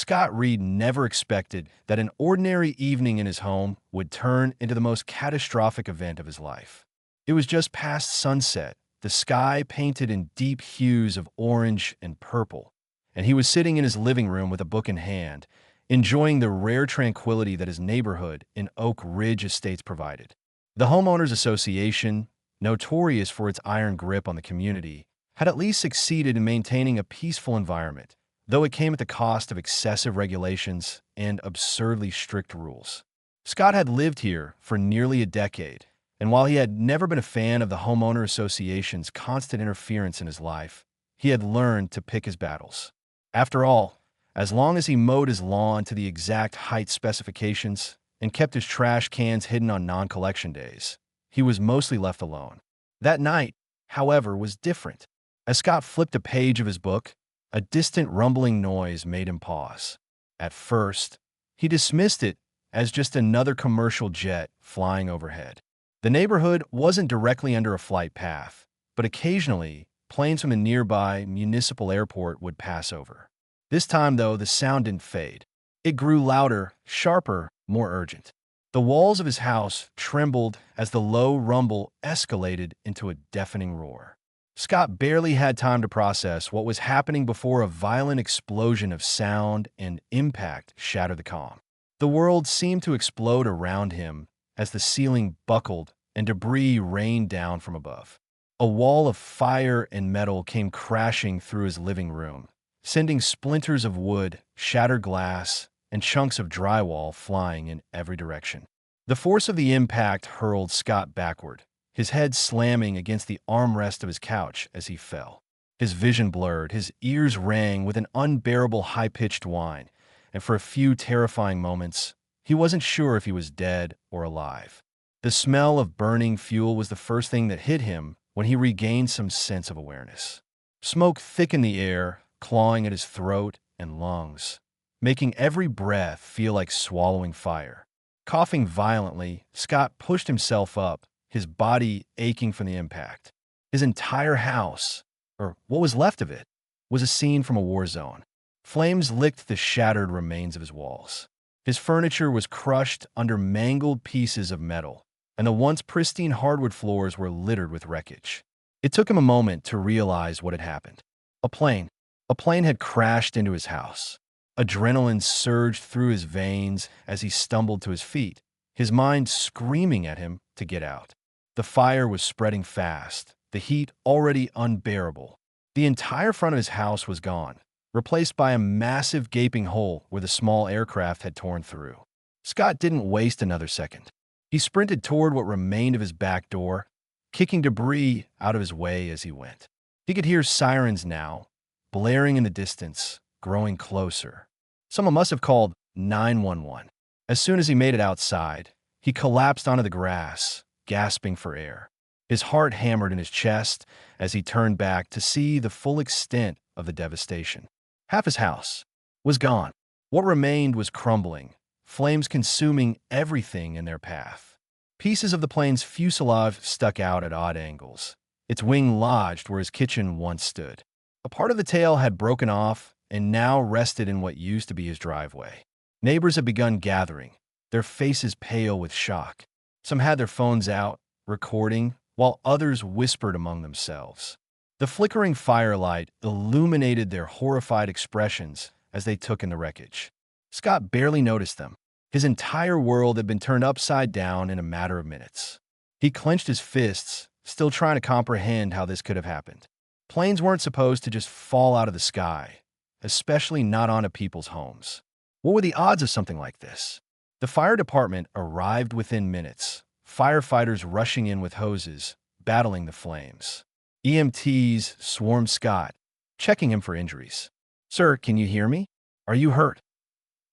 Scott Reed never expected that an ordinary evening in his home would turn into the most catastrophic event of his life. It was just past sunset, the sky painted in deep hues of orange and purple, and he was sitting in his living room with a book in hand, enjoying the rare tranquility that his neighborhood in Oak Ridge Estates provided. The Homeowners Association, notorious for its iron grip on the community, had at least succeeded in maintaining a peaceful environment, though it came at the cost of excessive regulations and absurdly strict rules. Scott had lived here for nearly a decade, and while he had never been a fan of the Homeowner Association's constant interference in his life, he had learned to pick his battles. After all, as long as he mowed his lawn to the exact height specifications and kept his trash cans hidden on non-collection days, he was mostly left alone. That night, however, was different. As Scott flipped a page of his book, a distant rumbling noise made him pause. At first, he dismissed it as just another commercial jet flying overhead. The neighborhood wasn't directly under a flight path, but occasionally, planes from the nearby municipal airport would pass over. This time, though, the sound didn't fade. It grew louder, sharper, more urgent. The walls of his house trembled as the low rumble escalated into a deafening roar. Scott barely had time to process what was happening before a violent explosion of sound and impact shattered the calm. The world seemed to explode around him as the ceiling buckled and debris rained down from above. A wall of fire and metal came crashing through his living room, sending splinters of wood, shattered glass, and chunks of drywall flying in every direction. The force of the impact hurled Scott backward, his head slamming against the armrest of his couch as he fell. His vision blurred, his ears rang with an unbearable high-pitched whine, and for a few terrifying moments, he wasn't sure if he was dead or alive. The smell of burning fuel was the first thing that hit him when he regained some sense of awareness. Smoke thickened the air, clawing at his throat and lungs, making every breath feel like swallowing fire. Coughing violently, Scott pushed himself up, his body aching from the impact. His entire house, or what was left of it, was a scene from a war zone. Flames licked the shattered remains of his walls. His furniture was crushed under mangled pieces of metal, and the once pristine hardwood floors were littered with wreckage. It took him a moment to realize what had happened. A plane had crashed into his house. Adrenaline surged through his veins as he stumbled to his feet, his mind screaming at him to get out. The fire was spreading fast, the heat already unbearable. The entire front of his house was gone, replaced by a massive gaping hole where the small aircraft had torn through. Scott didn't waste another second. He sprinted toward what remained of his back door, kicking debris out of his way as he went. He could hear sirens now, blaring in the distance, growing closer. Someone must have called 911. As soon as he made it outside, he collapsed onto the grass, gasping for air. His heart hammered in his chest as he turned back to see the full extent of the devastation. Half his house was gone. What remained was crumbling, flames consuming everything in their path. Pieces of the plane's fuselage stuck out at odd angles. Its wing lodged where his kitchen once stood. A part of the tail had broken off and now rested in what used to be his driveway. Neighbors had begun gathering, their faces pale with shock. Some had their phones out, recording, while others whispered among themselves. The flickering firelight illuminated their horrified expressions as they took in the wreckage. Scott barely noticed them. His entire world had been turned upside down in a matter of minutes. He clenched his fists, still trying to comprehend how this could have happened. Planes weren't supposed to just fall out of the sky, especially not onto people's homes. What were the odds of something like this? The fire department arrived within minutes, firefighters rushing in with hoses, battling the flames. EMTs swarmed Scott, checking him for injuries. "Sir, can you hear me? Are you hurt?"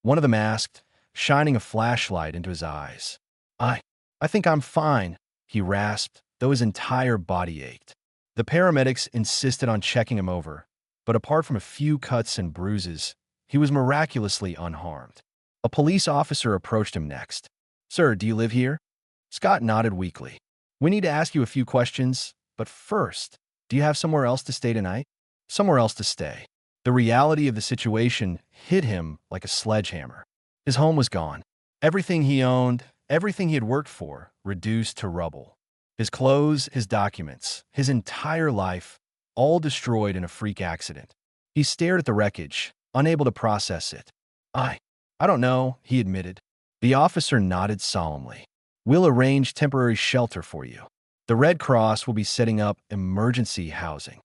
One of them asked, shining a flashlight into his eyes. I think I'm fine," he rasped, though his entire body ached. The paramedics insisted on checking him over, but apart from a few cuts and bruises, he was miraculously unharmed. A police officer approached him next. "Sir, do you live here?" Scott nodded weakly. "We need to ask you a few questions, but first, do you have somewhere else to stay tonight?" "Somewhere else to stay." The reality of the situation hit him like a sledgehammer. His home was gone. Everything he owned, everything he had worked for, reduced to rubble. His clothes, his documents, his entire life, all destroyed in a freak accident. He stared at the wreckage, unable to process it. I don't know, he admitted. The officer nodded solemnly. We'll arrange temporary shelter for you. The Red Cross will be setting up emergency housing.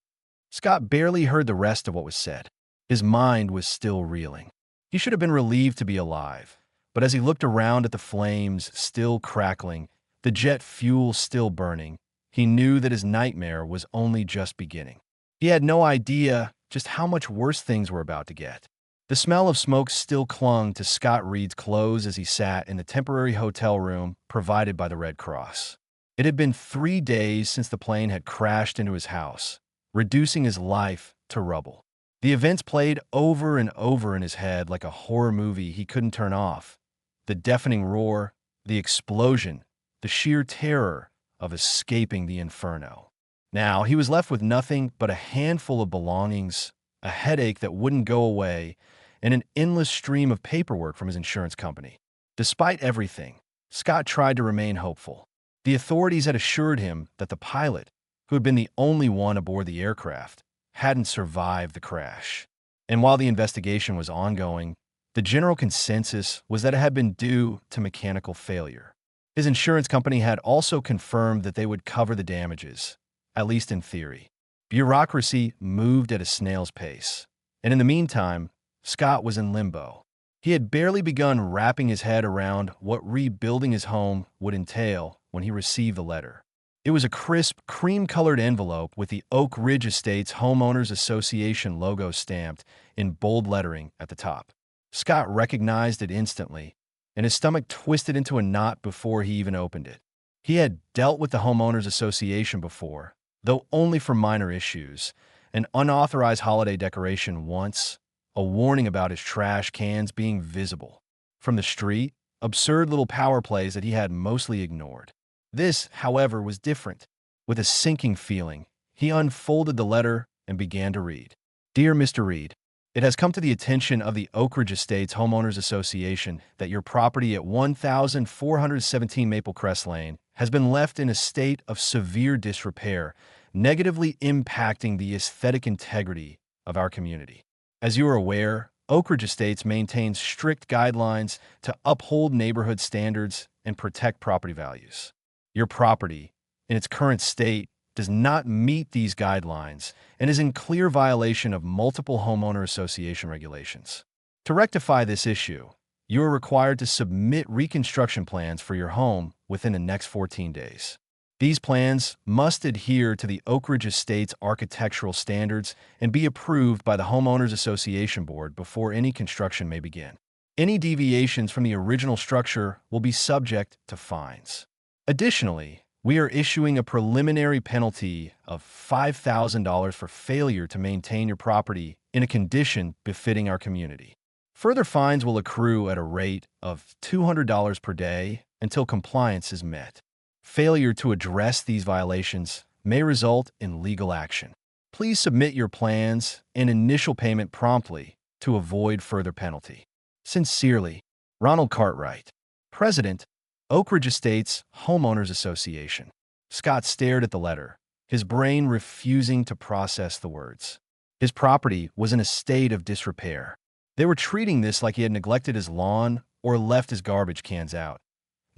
Scott barely heard the rest of what was said. His mind was still reeling. He should have been relieved to be alive, but as he looked around at the flames still crackling, the jet fuel still burning, he knew that his nightmare was only just beginning. He had no idea just how much worse things were about to get. The smell of smoke still clung to Scott Reed's clothes as he sat in the temporary hotel room provided by the Red Cross. It had been 3 days since the plane had crashed into his house, reducing his life to rubble. The events played over and over in his head like a horror movie he couldn't turn off. The deafening roar, the explosion, the sheer terror of escaping the inferno. Now he was left with nothing but a handful of belongings, a headache that wouldn't go away, and an endless stream of paperwork from his insurance company. Despite everything, Scott tried to remain hopeful. The authorities had assured him that the pilot, who had been the only one aboard the aircraft, hadn't survived the crash. And while the investigation was ongoing, the general consensus was that it had been due to mechanical failure. His insurance company had also confirmed that they would cover the damages, at least in theory. Bureaucracy moved at a snail's pace, and in the meantime, Scott was in limbo. He had barely begun wrapping his head around what rebuilding his home would entail when he received the letter. It was a crisp, cream-colored envelope with the Oak Ridge Estates Homeowners Association logo stamped in bold lettering at the top. Scott recognized it instantly, and his stomach twisted into a knot before he even opened it. He had dealt with the Homeowners Association before, though only for minor issues, an unauthorized holiday decoration once, a warning about his trash cans being visible. From the street, absurd little power plays that he had mostly ignored. This, however, was different. With a sinking feeling, he unfolded the letter and began to read. Dear Mr. Reed, it has come to the attention of the Oak Ridge Estates Homeowners Association that your property at 1417 Maple Crest Lane has been left in a state of severe disrepair, negatively impacting the aesthetic integrity of our community. As you are aware, Oak Ridge Estates maintains strict guidelines to uphold neighborhood standards and protect property values. Your property, in its current state, does not meet these guidelines and is in clear violation of multiple homeowner association regulations. To rectify this issue, you are required to submit reconstruction plans for your home within the next 14 days. These plans must adhere to the Oak Ridge Estates architectural standards and be approved by the Homeowners Association Board before any construction may begin. Any deviations from the original structure will be subject to fines. Additionally, we are issuing a preliminary penalty of $5,000 for failure to maintain your property in a condition befitting our community. Further fines will accrue at a rate of $200 per day until compliance is met. Failure to address these violations may result in legal action. Please submit your plans and initial payment promptly to avoid further penalty. Sincerely, Ronald Cartwright, President, Oak Ridge Estates Homeowners Association. Scott stared at the letter, his brain refusing to process the words. His property was in a state of disrepair. They were treating this like he had neglected his lawn or left his garbage cans out,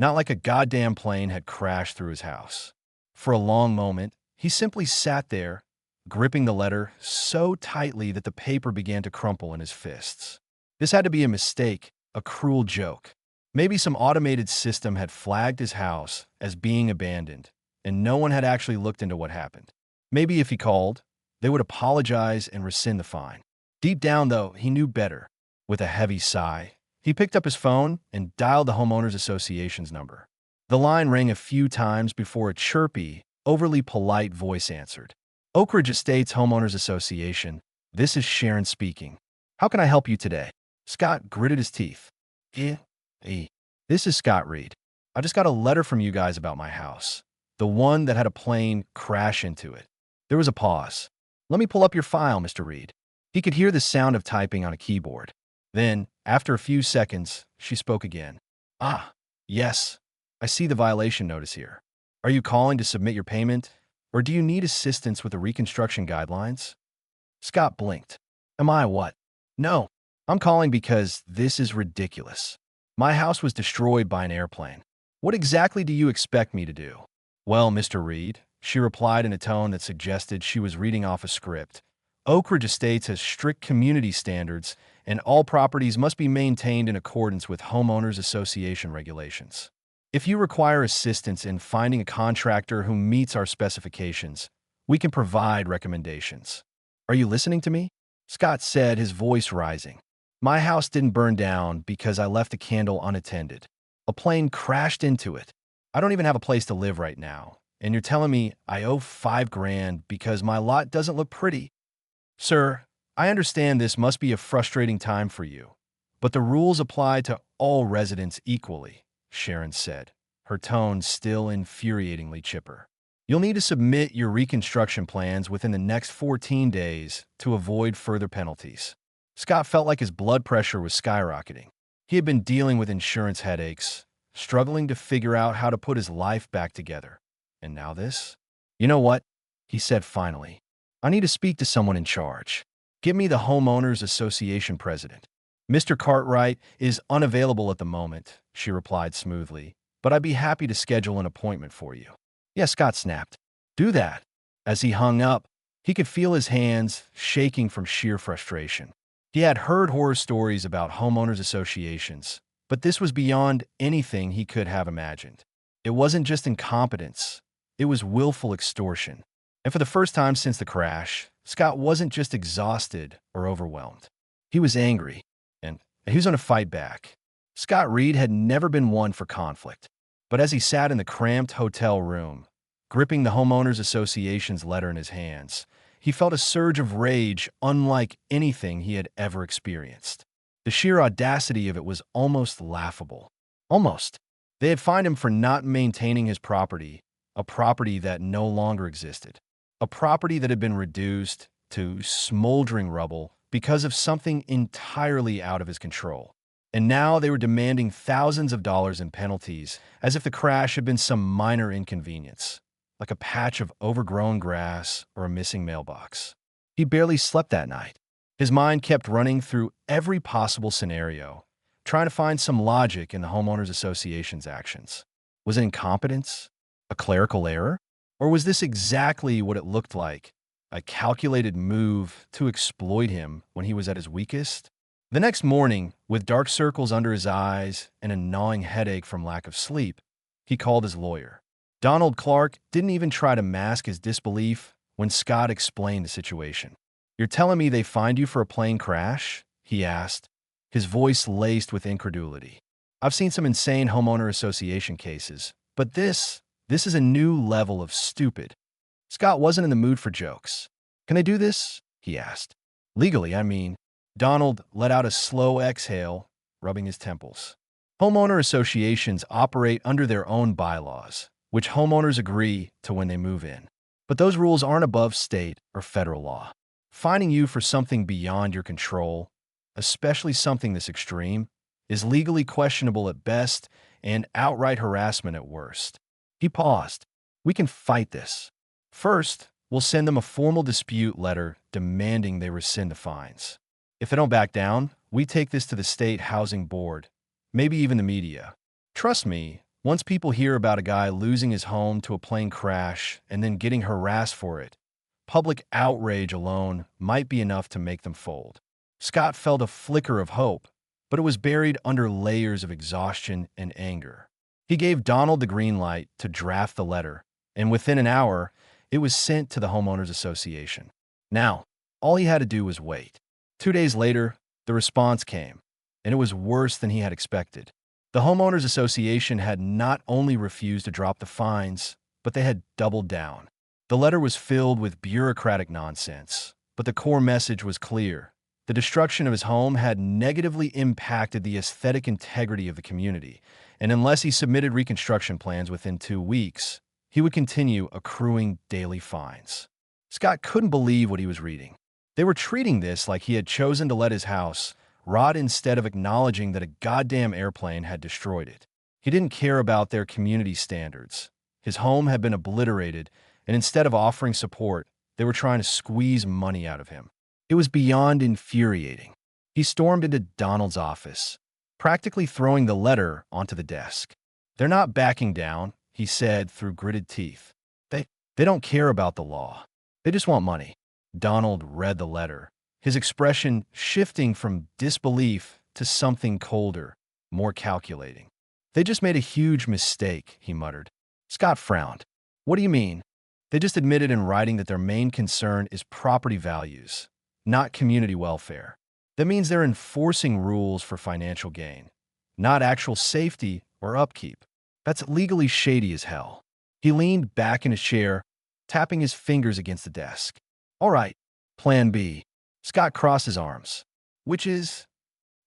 not like a goddamn plane had crashed through his house. For a long moment, he simply sat there, gripping the letter so tightly that the paper began to crumple in his fists. This had to be a mistake, a cruel joke. Maybe some automated system had flagged his house as being abandoned, and no one had actually looked into what happened. Maybe if he called, they would apologize and rescind the fine. Deep down, though, he knew better. With a heavy sigh, he picked up his phone and dialed the Homeowners Association's number. The line rang a few times before a chirpy, overly polite voice answered. Oak Ridge Estates Homeowners Association, this is Sharon speaking. How can I help you today? Scott gritted his teeth. This is Scott Reed. I just got a letter from you guys about my house, the one that had a plane crash into it. There was a pause. Let me pull up your file, Mr. Reed. He could hear the sound of typing on a keyboard. Then, after a few seconds, she spoke again. Ah, yes. I see the violation notice here. Are you calling to submit your payment, or do you need assistance with the reconstruction guidelines? Scott blinked. Am I what? No. I'm calling because this is ridiculous. My house was destroyed by an airplane. What exactly do you expect me to do? Well, Mr. Reed, she replied in a tone that suggested she was reading off a script. Oak Ridge Estates has strict community standards, and all properties must be maintained in accordance with homeowners association regulations. If you require assistance in finding a contractor who meets our specifications, we can provide recommendations. Are you listening to me? Scott said, his voice rising. My house didn't burn down because I left the candle unattended. A plane crashed into it. I don't even have a place to live right now, and you're telling me I owe $5,000 because my lot doesn't look pretty? Sir, I understand this must be a frustrating time for you, but the rules apply to all residents equally, Sharon said, her tone still infuriatingly chipper. You'll need to submit your reconstruction plans within the next 14 days to avoid further penalties. Scott felt like his blood pressure was skyrocketing. He had been dealing with insurance headaches, struggling to figure out how to put his life back together. And now this? You know what? He said finally. I need to speak to someone in charge. Give me the Homeowners Association president. Mr. Cartwright is unavailable at the moment, she replied smoothly, but I'd be happy to schedule an appointment for you. Yes, Scott snapped. Do that. As he hung up, he could feel his hands shaking from sheer frustration. He had heard horror stories about homeowners associations, but this was beyond anything he could have imagined. It wasn't just incompetence, it was willful extortion. And for the first time since the crash, Scott wasn't just exhausted or overwhelmed. He was angry, and he was going to fight back. Scott Reed had never been one for conflict, but as he sat in the cramped hotel room, gripping the Homeowners Association's letter in his hands, he felt a surge of rage unlike anything he had ever experienced. The sheer audacity of it was almost laughable. Almost. They had fined him for not maintaining his property, a property that no longer existed. A property that had been reduced to smoldering rubble because of something entirely out of his control. And now they were demanding thousands of dollars in penalties, as if the crash had been some minor inconvenience, like a patch of overgrown grass or a missing mailbox. He barely slept that night. His mind kept running through every possible scenario, trying to find some logic in the Homeowners Association's actions. Was it incompetence? A clerical error? Or was this exactly what it looked like? A calculated move to exploit him when he was at his weakest? The next morning, with dark circles under his eyes and a gnawing headache from lack of sleep, he called his lawyer. Donald Clark didn't even try to mask his disbelief when Scott explained the situation. You're telling me they fined you for a plane crash? He asked, his voice laced with incredulity. I've seen some insane homeowner association cases, but this is a new level of stupid. Scott wasn't in the mood for jokes. Can I do this? He asked. Legally, I mean. Donald let out a slow exhale, rubbing his temples. Homeowner associations operate under their own bylaws, which homeowners agree to when they move in. But those rules aren't above state or federal law. Fining you for something beyond your control, especially something this extreme, is legally questionable at best and outright harassment at worst. He paused. We can fight this. First, we'll send them a formal dispute letter demanding they rescind the fines. If they don't back down, we take this to the state housing board, maybe even the media. Trust me, once people hear about a guy losing his home to a plane crash and then getting harassed for it, public outrage alone might be enough to make them fold. Scott felt a flicker of hope, but it was buried under layers of exhaustion and anger. He gave Donald the green light to draft the letter, and within an hour, it was sent to the Homeowners Association. Now, all he had to do was wait. 2 days later, the response came, and it was worse than he had expected. The Homeowners Association had not only refused to drop the fines, but they had doubled down. The letter was filled with bureaucratic nonsense, but the core message was clear. The destruction of his home had negatively impacted the aesthetic integrity of the community, and unless he submitted reconstruction plans within 2 weeks, he would continue accruing daily fines. Scott couldn't believe what he was reading. They were treating this like he had chosen to let his house rot instead of acknowledging that a goddamn airplane had destroyed it. He didn't care about their community standards. His home had been obliterated, and instead of offering support, they were trying to squeeze money out of him. It was beyond infuriating. He stormed into Donald's office, practically throwing the letter onto the desk. "They're not backing down," he said through gritted teeth. They don't care about the law. They just want money." Donald read the letter, his expression shifting from disbelief to something colder, more calculating. "They just made a huge mistake," he muttered. Scott frowned. "What do you mean?" "They just admitted in writing that their main concern is property values, not community welfare. That means they're enforcing rules for financial gain, not actual safety or upkeep. That's legally shady as hell." He leaned back in his chair, tapping his fingers against the desk. "All right, plan B." Scott crossed his arms. "Which is?"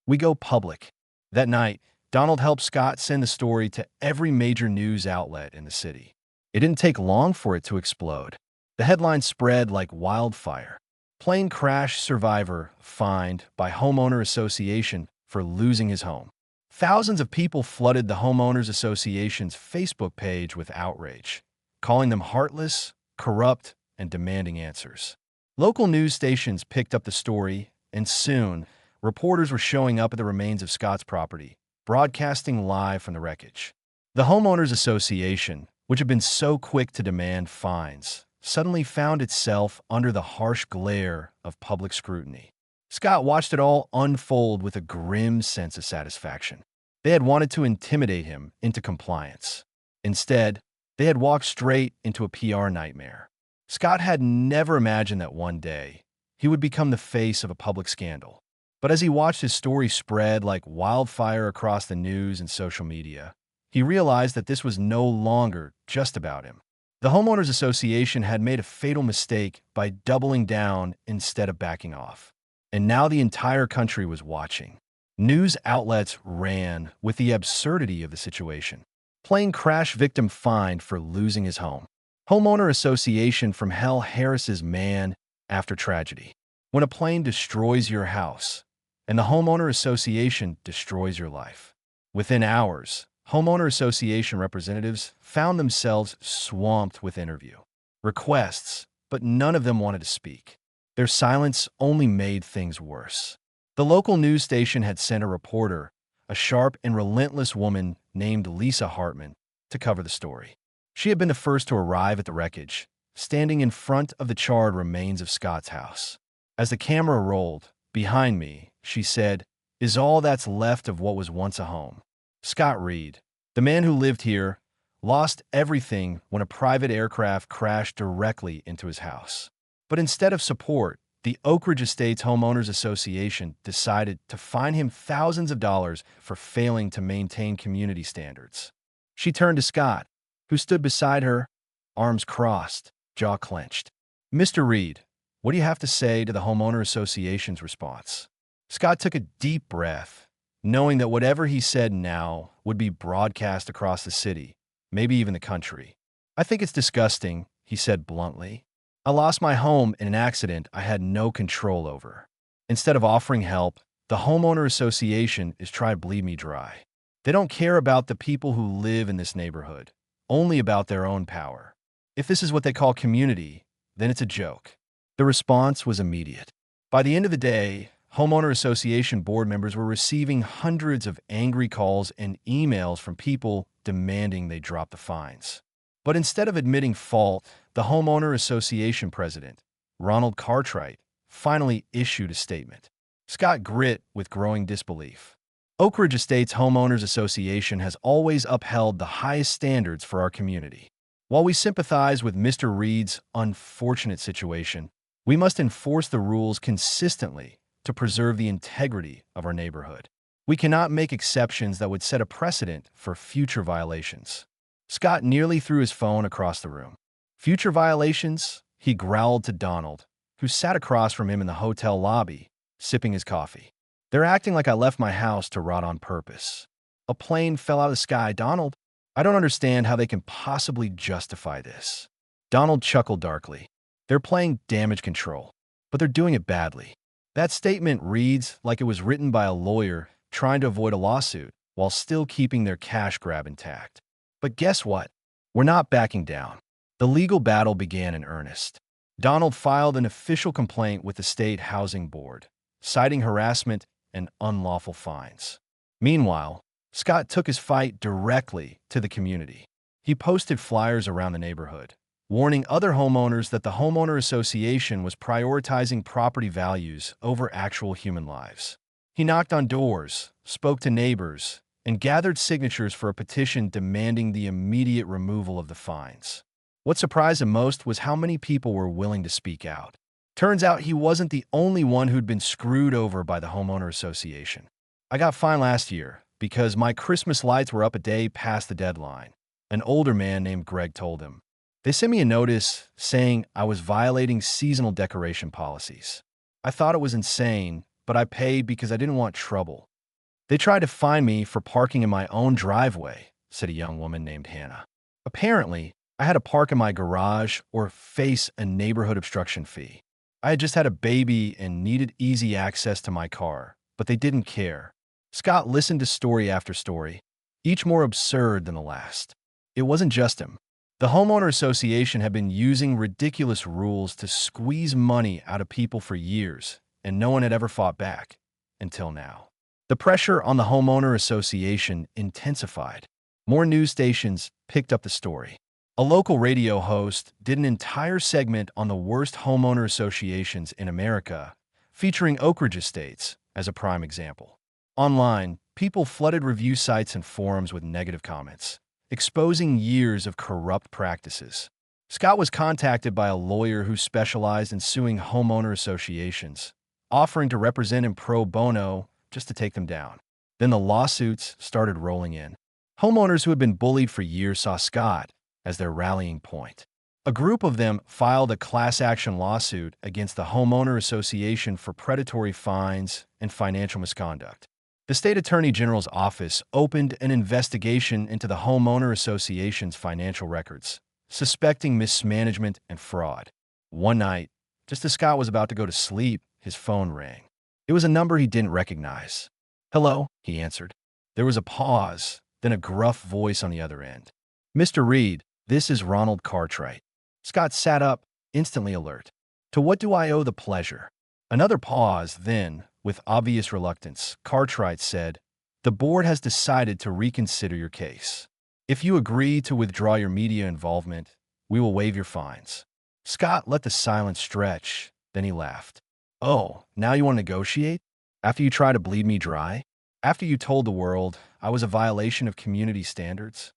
"We go public." That night, Donald helped Scott send the story to every major news outlet in the city. It didn't take long for it to explode. The headline spread like wildfire. "Plane crash survivor fined by homeowner association for losing his home." Thousands of people flooded the Homeowners Association's Facebook page with outrage, calling them heartless, corrupt, and demanding answers. Local news stations picked up the story, and soon, reporters were showing up at the remains of Scott's property, broadcasting live from the wreckage. The Homeowners Association, which had been so quick to demand fines, suddenly found itself under the harsh glare of public scrutiny. Scott watched it all unfold with a grim sense of satisfaction. They had wanted to intimidate him into compliance. Instead, they had walked straight into a PR nightmare. Scott had never imagined that one day he would become the face of a public scandal. But as he watched his story spread like wildfire across the news and social media, he realized that this was no longer just about him. The Homeowners Association had made a fatal mistake by doubling down instead of backing off. And now the entire country was watching. News outlets ran with the absurdity of the situation. Plane crash victim fined for losing his home. Homeowner Association from hell harasses man after tragedy. When a plane destroys your house, and the Homeowner Association destroys your life. Within hours, Homeowner Association representatives found themselves swamped with interview requests, but none of them wanted to speak. Their silence only made things worse. The local news station had sent a reporter, a sharp and relentless woman named Lisa Hartman, to cover the story. She had been the first to arrive at the wreckage, standing in front of the charred remains of Scott's house. As the camera rolled, behind me, she said, "Is all that's left of what was once a home." Scott Reed, the man who lived here, lost everything when a private aircraft crashed directly into his house. But instead of support, the Oak Ridge Estates Homeowners Association decided to fine him thousands of dollars for failing to maintain community standards. She turned to Scott, who stood beside her, arms crossed, jaw clenched. "Mr. Reed, what do you have to say to the Homeowner Association's response?" Scott took a deep breath, knowing that whatever he said now would be broadcast across the city, maybe even the country. "I think it's disgusting," he said bluntly. "I lost my home in an accident I had no control over. Instead of offering help, the Homeowner Association is trying to bleed me dry. They don't care about the people who live in this neighborhood, only about their own power. If this is what they call community, then it's a joke." The response was immediate. By the end of the day, Homeowner Association board members were receiving hundreds of angry calls and emails from people demanding they drop the fines. But instead of admitting fault, the Homeowner Association president, Ronald Cartwright, finally issued a statement. Scott grit with growing disbelief. "Oak Ridge Estates Homeowners Association has always upheld the highest standards for our community. While we sympathize with Mr. Reed's unfortunate situation, we must enforce the rules consistently to preserve the integrity of our neighborhood. We cannot make exceptions that would set a precedent for future violations." Scott nearly threw his phone across the room. "Future violations?" he growled to Donald, who sat across from him in the hotel lobby, sipping his coffee. "They're acting like I left my house to rot on purpose. A plane fell out of the sky, Donald. I don't understand how they can possibly justify this." Donald chuckled darkly. "They're playing damage control. but they're doing it badly. That statement reads like it was written by a lawyer trying to avoid a lawsuit while still keeping their cash grab intact. But guess what? We're not backing down. The legal battle began in earnest. Donald filed an official complaint with the State Housing Board, citing harassment and unlawful fines. Meanwhile, Scott took his fight directly to the community. He posted flyers around the neighborhood, warning other homeowners that the homeowner association was prioritizing property values over actual human lives. He knocked on doors, spoke to neighbors, and gathered signatures for a petition demanding the immediate removal of the fines. What surprised him most was how many people were willing to speak out. Turns out he wasn't the only one who'd been screwed over by the homeowner association. "I got fined last year because my Christmas lights were up a day past the deadline," an older man named Greg told him. "They sent me a notice saying I was violating seasonal decoration policies. I thought it was insane, but I paid because I didn't want trouble. They tried to fine me for parking in my own driveway," said a young woman named Hannah. "Apparently, I had to park in my garage or face a neighborhood obstruction fee. I had just had a baby and needed easy access to my car, but they didn't care." Scott listened to story after story, each more absurd than the last. It wasn't just him. The homeowner association had been using ridiculous rules to squeeze money out of people for years, and no one had ever fought back, until now. The pressure on the homeowner association intensified. More news stations picked up the story. A local radio host did an entire segment on the worst homeowner associations in America, featuring Oak Ridge Estates as a prime example. Online, people flooded review sites and forums with negative comments, exposing years of corrupt practices. Scott was contacted by a lawyer who specialized in suing homeowner associations, offering to represent him pro bono just to take them down. Then the lawsuits started rolling in. Homeowners who had been bullied for years saw Scott as their rallying point. A group of them filed a class action lawsuit against the homeowner association for predatory fines and financial misconduct. The state attorney general's office opened an investigation into the homeowner association's financial records, suspecting mismanagement and fraud. One night, just as Scott was about to go to sleep, his phone rang. It was a number he didn't recognize. "Hello," he answered. There was a pause, then a gruff voice on the other end. "Mr. Reed, this is Ronald Cartwright." Scott sat up, instantly alert. "To what do I owe the pleasure?" Another pause, then, with obvious reluctance, Cartwright said, "The board has decided to reconsider your case. If you agree to withdraw your media involvement, we will waive your fines." Scott let the silence stretch, then he laughed. "Oh, now you want to negotiate? After you try to bleed me dry? After you told the world I was a violation of community standards?"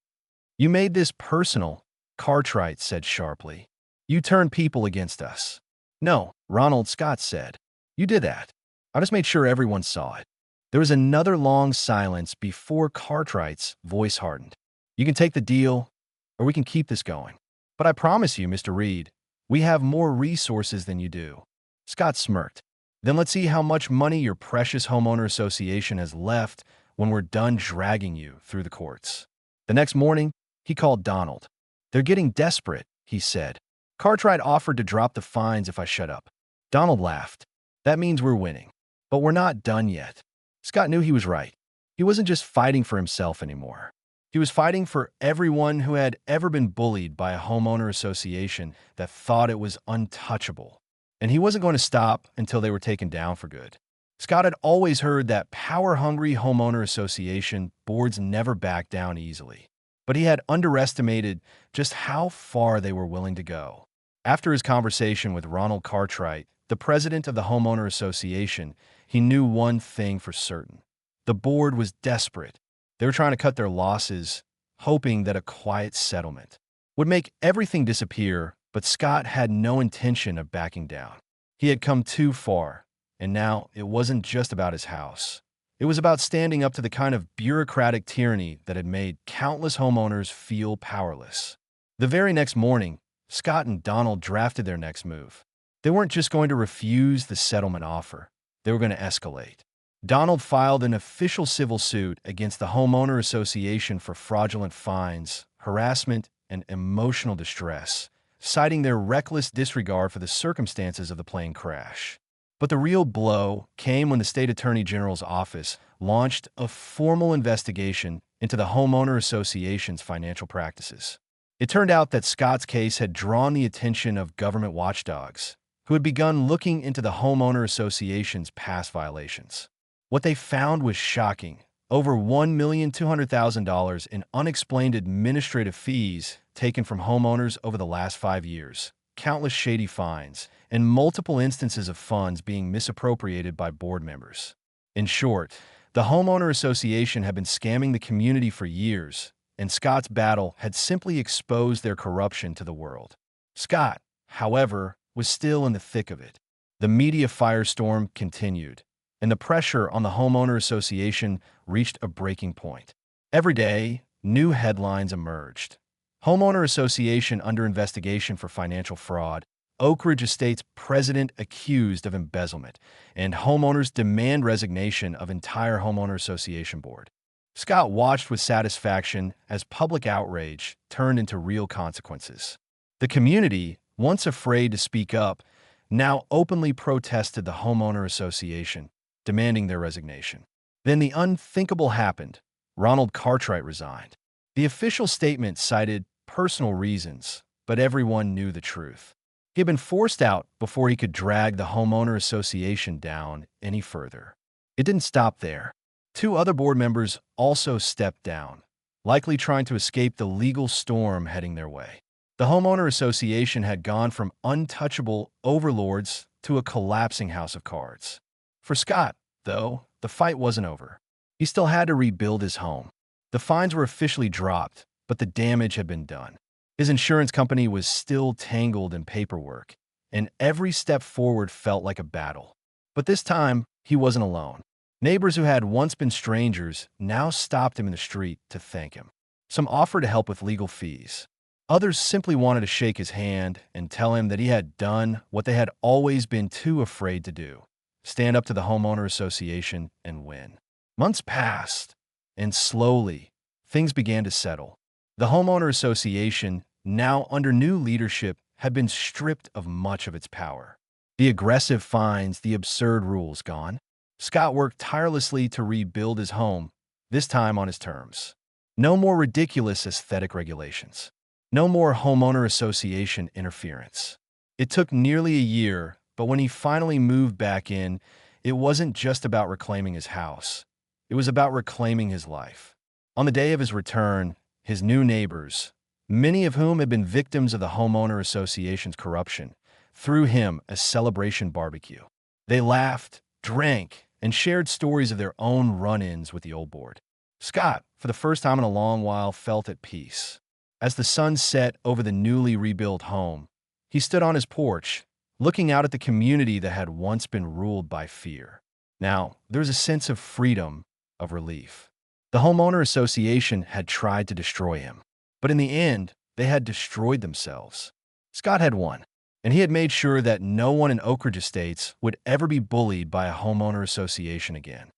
"You made this personal," Cartwright said sharply. "You turned people against us." "No," Ronald, Scott said. "You did that. I just made sure everyone saw it." There was another long silence before Cartwright's voice hardened. "You can take the deal, or we can keep this going. But I promise you, Mr. Reed, we have more resources than you do." Scott smirked. "Then let's see how much money your precious homeowner association has left when we're done dragging you through the courts." The next morning, he called Donald. "They're getting desperate," he said. "Cartwright offered to drop the fines if I shut up." Donald laughed. "That means we're winning. But we're not done yet." Scott knew he was right. He wasn't just fighting for himself anymore. He was fighting for everyone who had ever been bullied by a homeowner association that thought it was untouchable. And he wasn't going to stop until they were taken down for good. Scott had always heard that power-hungry homeowner association boards never back down easily. But he had underestimated just how far they were willing to go. After his conversation with Ronald Cartwright, the president of the homeowner association, he knew one thing for certain. The board was desperate. They were trying to cut their losses, hoping that a quiet settlement would make everything disappear, but Scott had no intention of backing down. He had come too far, and now it wasn't just about his house. It was about standing up to the kind of bureaucratic tyranny that had made countless homeowners feel powerless. The very next morning, Scott and Donald drafted their next move. They weren't just going to refuse the settlement offer. They were going to escalate. Donald filed an official civil suit against the homeowner association for fraudulent fines, harassment, and emotional distress, citing their reckless disregard for the circumstances of the plane crash. But the real blow came when the state attorney general's office launched a formal investigation into the homeowner association's financial practices. It turned out that Scott's case had drawn the attention of government watchdogs, who had begun looking into the homeowner association's past violations. What they found was shocking. Over $1,200,000 in unexplained administrative fees taken from homeowners over the last 5 years, countless shady fines, and multiple instances of funds being misappropriated by board members. In short, the homeowner association had been scamming the community for years, and Scott's battle had simply exposed their corruption to the world. Scott, however, was still in the thick of it. The media firestorm continued, and the pressure on the homeowner association reached a breaking point. Every day, new headlines emerged. Homeowner association under investigation for financial fraud, Oak Ridge Estates president accused of embezzlement, and homeowners demand resignation of entire homeowner association board. Scott watched with satisfaction as public outrage turned into real consequences. The community, once afraid to speak up, now openly protested the homeowner association, demanding their resignation. Then the unthinkable happened. Ronald Cartwright resigned. The official statement cited personal reasons, but everyone knew the truth. He had been forced out before he could drag the homeowner association down any further. It didn't stop there. 2 other board members also stepped down, likely trying to escape the legal storm heading their way. The homeowner association had gone from untouchable overlords to a collapsing house of cards. For Scott, though, the fight wasn't over. He still had to rebuild his home. The fines were officially dropped, but the damage had been done. His insurance company was still tangled in paperwork, and every step forward felt like a battle. But this time, he wasn't alone. Neighbors who had once been strangers now stopped him in the street to thank him. Some offered to help with legal fees. Others simply wanted to shake his hand and tell him that he had done what they had always been too afraid to do: stand up to the homeowner association and win. Months passed, and slowly, things began to settle. The homeowner association, now under new leadership, had been stripped of much of its power. The aggressive fines, the absurd rules gone. Scott worked tirelessly to rebuild his home, this time on his terms. No more ridiculous aesthetic regulations. No more homeowner association interference. It took nearly a year, but when he finally moved back in, it wasn't just about reclaiming his house. It was about reclaiming his life. On the day of his return, his new neighbors, many of whom had been victims of the homeowner association's corruption, threw him a celebration barbecue. They laughed, drank, and shared stories of their own run-ins with the old board. Scott, for the first time in a long while, felt at peace. As the sun set over the newly rebuilt home, he stood on his porch, looking out at the community that had once been ruled by fear. Now, there was a sense of freedom, of relief. The homeowner association had tried to destroy him, but in the end, they had destroyed themselves. Scott had won, and he had made sure that no one in Oak Ridge Estates would ever be bullied by a homeowner association again.